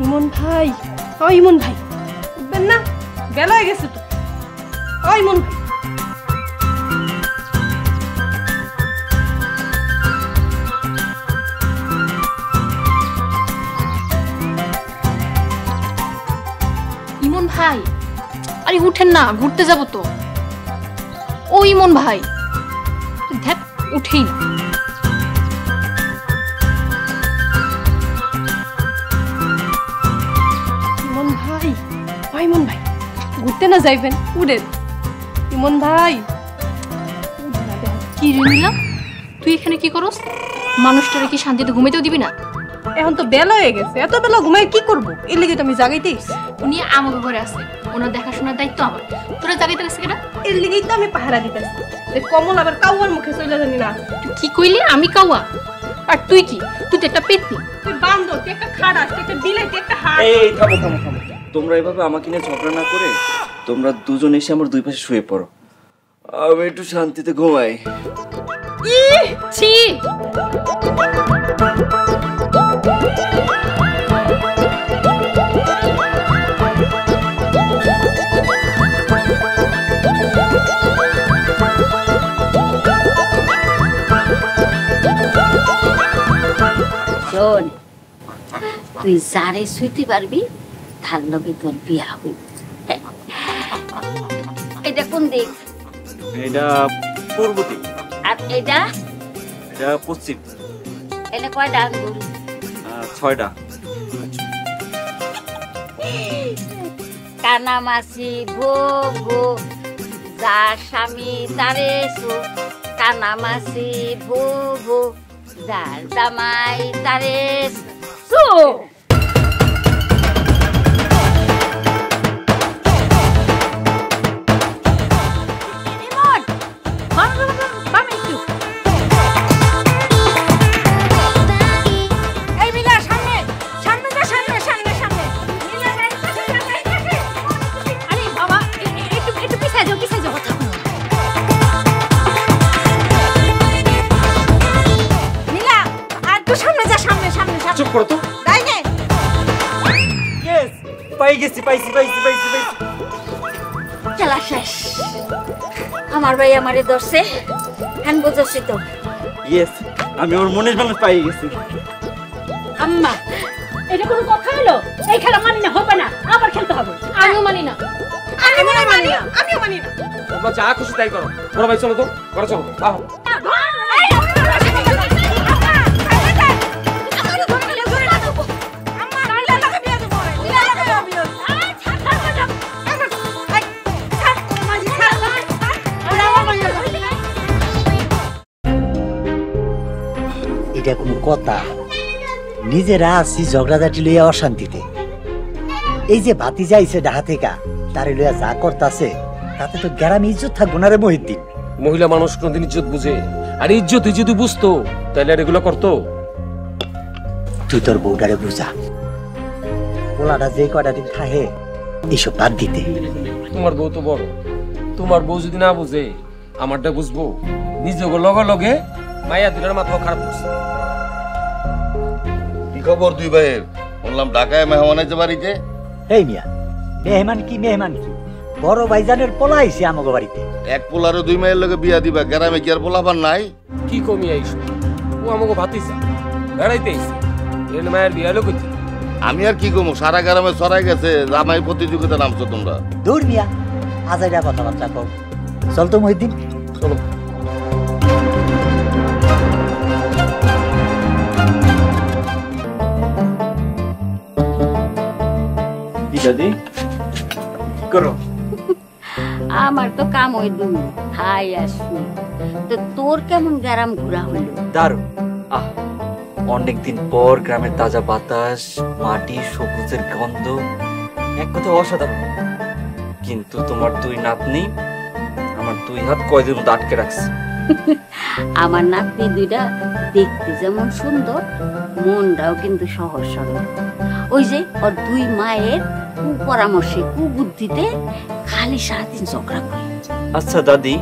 ইমন ভাই, ও ইমন ভাই, উঠবেন না? বেলা হয়ে গেছে তো। ও ইমন ভাই, ইমন ভাই, আরে উঠেন না, ঘুরতে যাব তো। ও ইমন ভাই, দেখ উঠেই না। ইমন ভাই, ও ইমন ভাই, ঘুরতে না যাইবেন? উঠেন ইমন ভাই। কি রে নীলা, তুই এখানে কি করস? মানুষটারে কি শান্তিতে ঘুমাইতেও দিবি না? এখন তো বেলা হয়ে গেছে, এত বেলা ঘুমাই কি করবো? এর লেগে তো আমি জাগাইতেই। উনি আমাকে ঘরে আছে, ওনার দেখাশোনার দায়িত্ব আমার। তোরা জাগাইতে গেছে কেনা? এর লেগেই তো আমি পাহারা দিতেছি। কমল আবার কাউয়ার মুখে চলে জানি না। তুই কি কইলি? আমি কাউয়া? আর তুই কি? তুই তো একটা পেতনি। তুই বান্দর, তুই একটা খাড়াস, তুই একটা বিলাই, তুই একটা হাড়। এই থামো থামো থামো, তোমরা এভাবে আমাকে নিয়ে ঝগড়া না করে তোমরা দুজন এসে আমার দুই পাশে শুয়ে পড়ো, আমি একটু শান্তিতে ঘুমাই। ছি, শোন, তুই যারে শুইতে পারবি তার লগে তোর বিয়া হইব। এটা কোন দিক? এটা পূর্ব দিক। আর এটা? এটা পশ্চিম। এটা কয়টা আঙ্গুল? 6টা। কানামাছি ভো ভো, যার স্বামী তারে সো। কানামাছি ভো ভো, যার জামাই তারে সো। চুপ করো তো। ইয়েস, পাইছি। খেলা শেষ। আমার ভাই আমারে ধরছে, হ্যান বুঝছি তো। ইয়েস, আমি ওর মনের মানুষ পাই গেছি। আম্মা, এটা কোনো কথা হলো? এই খেলা মানি না, হবে না, আবার খেলতে হবে। আমিও মানি না। আমিও মানি না। তোমরা যা খুশি তাই করো। বড় ভাই চলো তো, ঘরে চলো। আহ, এটা কোন কথা? নিজেরা আছি ঝগড়াঝাটি লইয়া অশান্তিতে। এই যে ভাতি যাইছে ডাহা থেকে, তারে লইয়া যা করতাছে তাতে তো গ্রামে ইজ্জত থাকবো না রে মহিউদ্দিন। মহিলা মানুষ কোনদিন ইজ্জত বুঝে? আর ইজ্জত যদি বুঝতো তাহলে আর এগুলো করতো? তুই তোর বউটারে বুঝা, পোলাটা যে কয়টা দিন খাহে এইসব বাদ দিতে। তোমার বউ তো বড়, তোমার বউ যদি না বুঝে আমারটা বুঝবো? নিজে লগে লগে মায়া দুটার মাথাও খারাপ করছে। কি খবর দুই ভাইয়ের? বললাম ঢাকায় মেহমান আছে বাড়িতে। এই মিয়া, মেহমান কি বড় ভাইজানের পোলা আইছে আমাগো বাড়িতে। এক পোলারে দুই মায়ের লগে বিয়া দিবা, গ্রামে কি আর পোলাপান নাই? কি কমি আইসো? ও আমাকে ভাতিসা বেড়াইতে আইছে, এর মায়ের বিয়া হলো কইতে। আমি আর কি কমু, সারা গ্রামে ছড়াই গেছে জামাই প্রতিযোগিতা নামছো তোমরা। দূর মিয়া, আজাইরা কথাবার্তা কও। চল তো মহিউদ্দিন, চলো। দাদি করো। আমার তো কাম ওই দুই খাই আসু। তো তোর কেমন গ্রাম ঘোরা হলো? দারুণ। অনেকদিন পর গ্রামের তাজা বাতাস, মাটি, সবুজের গন্ধ, এক কথা অসাধারণ। কিন্তু তোমার দুই নাতনি আমার দুই হাত কয়দিন মতো আটকে রাখছে। আমার নাতনি দুইটা দেখতে যেমন সুন্দর, মনটাও কিন্তু সহজ সরল। ওই যে ওর দুই মায়ের কুপরামর্শে, কুবুদ্ধিতে খালি সারাদিন ঝগড়া করে। আচ্ছা দাদি,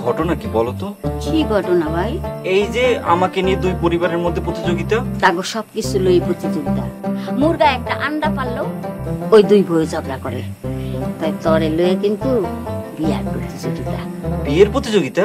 ঘটনা কি বলো তো? কি ঘটনা ভাই? এই যে আমাকে নিয়ে দুই পরিবারের মধ্যে প্রতিযোগিতা। তাগো সবকিছু লই প্রতিযোগিতা। মুরগা একটা আন্ডা পারলো, ওই দুই বউ ঝগড়া করে। তাই তরে লয়ে কিন্তু বিয়ার প্রতিযোগিতা। বিয়ের প্রতিযোগিতা?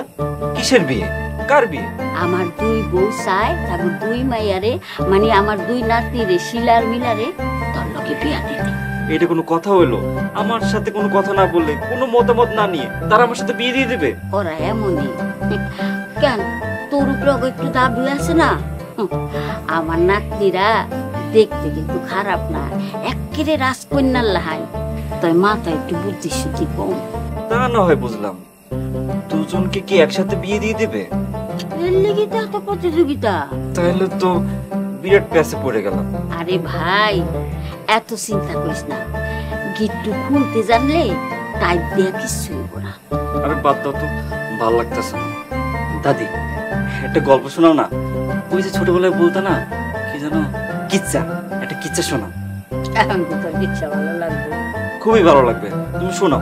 কিসের বিয়ে? কার বিয়ে? আমার দুই বউ চায় তাগো দুই মাইয়ারে, মানে আমার দুই নাতনিরে শিলার মিলারে তোর লোকে বিয়া দিতে। এটা কোনো কথা হইলো? আমার সাথে কোনো কথা না বললে, কোনো মতামত না নিয়ে তারা আমার সাথে বিয়ে দিয়ে দেবে? ওরা এমনই। কেন, তোর উপরে একটু দাবি আছে না? আমার নাতনিরা দেখতে কিন্তু খারাপ না, একেবারে রাজকন্যার লাহাই। তাই মাথায় একটু বুদ্ধি শুদ্ধি কম। তা না হয় বুঝলাম, দুজনকে কি একসাথে বিয়ে দিয়ে দেবে? এর লেগে তো এত প্রতিযোগিতা। তাহলে তো বিরাট প্যাসে পড়ে গেলাম। আরে ভাই, এত চিন্তা করিস না, গিট্টু খুলতে জানলে তাই দেয়া কিছু হইব না। আরে বাদ দাও তো, ভাল লাগতেছে না। দাদি, একটা গল্প শোনাও না। ওই যে ছোটবেলায় বলতো না, কি জানো, কিচ্ছা, একটা কিচ্ছা শোনাও। এখন তো তোর ইচ্ছা ভালো লাগবে। খুবই ভালো লাগবে, তুমি শোনাও।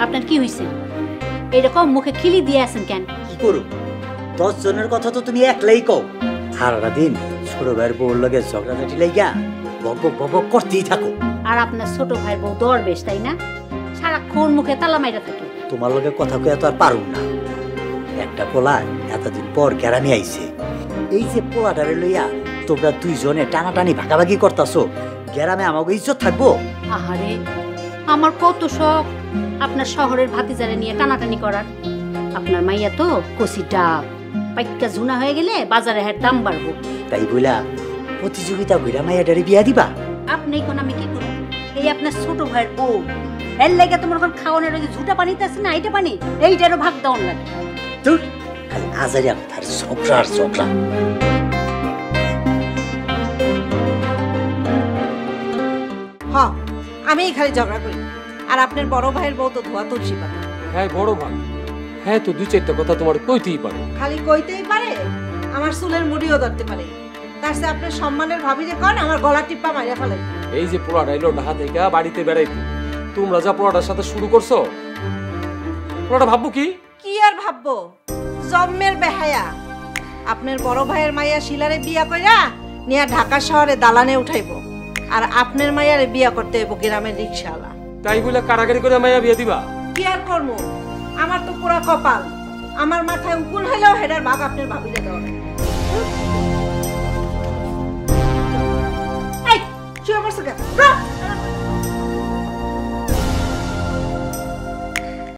আপনার কি হয়েছে? এরকম মুখে খিলি দিয়ে আছেন কেন? কি করু, 10 জনের কথা তো তুমি একলাই কও। সারাটা দিন ছোট ভাইয়ের বউর লগে ঝগড়াঝাটি লাইগা বক বক করতেই থাকো। আর আপনার ছোট ভাইয়ের বউ দরবেশ, তাই না? সারাক্ষণ মুখে তালা মাইরা থাকে। তোমার লগে কথা কয়ে তো আর পারুম না। একটা পোলা এতদিন পর গ্রামে আইছে, এই যে পোলাটারে লইয়া তোমরা দুইজনে টানাটানি ভাগাভাগি করতাছো, গ্রামে আমাকে ইজ্জত থাকবো? আহারে, আমার কত শখ আপনার শহরের ভাতিজারে নিয়ে টানাটানি করার। আপনার মাইয়া তো কচি ডাব, পাইকা ঝুনা হয়ে গেলে বাজারে হ্যাঁ দাম বাড়বো। তাই বইলা প্রতিযোগিতা কইরা মাইয়াটারে বিয়া দিবা? আপনি কোন আমি কি করব? এই আপনার ছোট ভাইয়ের বউ, এর লাগে তোমার কোন খাওয়ানোর ওই ঝুটা পানিতে আছে না, এইটা পানি, এইটারও ভাগ দাও লাগে। ধুর, খালি আজারিয়া কথার ঝগড়া আর ঝগড়া। হ্যাঁ, আমিই খালি ঝগড়া করি, আর আপনার বড় ভাইয়ের বউ তো ধোয়া তুলসী পাতা। হ্যাঁ বড় ভাই, হ্যাঁ তো দুই চারটা কথা তোমার কইতেই পারে। খালি কইতেই পারে, আমার চুলের মুড়িও ধরতে পারে। তার সাথে আপনার সম্মানের ভাবি যে কন আমার গলা টিপ্পা মাইরা ফেলে। এই যে পোলাটা এলো ঢাকা থেকে বাড়িতে বেড়াইতে, তোমরা যা পোলাটার সাথে শুরু করছো, পোলাটা ভাববো কি? কি আর ভাববো, জন্মের বেহায়া। আপনার বড় ভাইয়ের মাইয়া শিলারে বিয়া কইরা নিয়া ঢাকা শহরে দালানে উঠাইবো, আর আপনার মাইয়ারে বিয়া করতে হইব গ্রামের রিক্সাওয়ালা। তাই বলে কারাগারি করে মাইয়া বিয়ে দিবা? কি আর করবো, আমার তো পুরা কপাল। আমার মাথায় উকুন হইলেও হেডার ভাগ আপনার ভাবিলে দেওয়া। এই, শুয়ে পড়ছো কেন?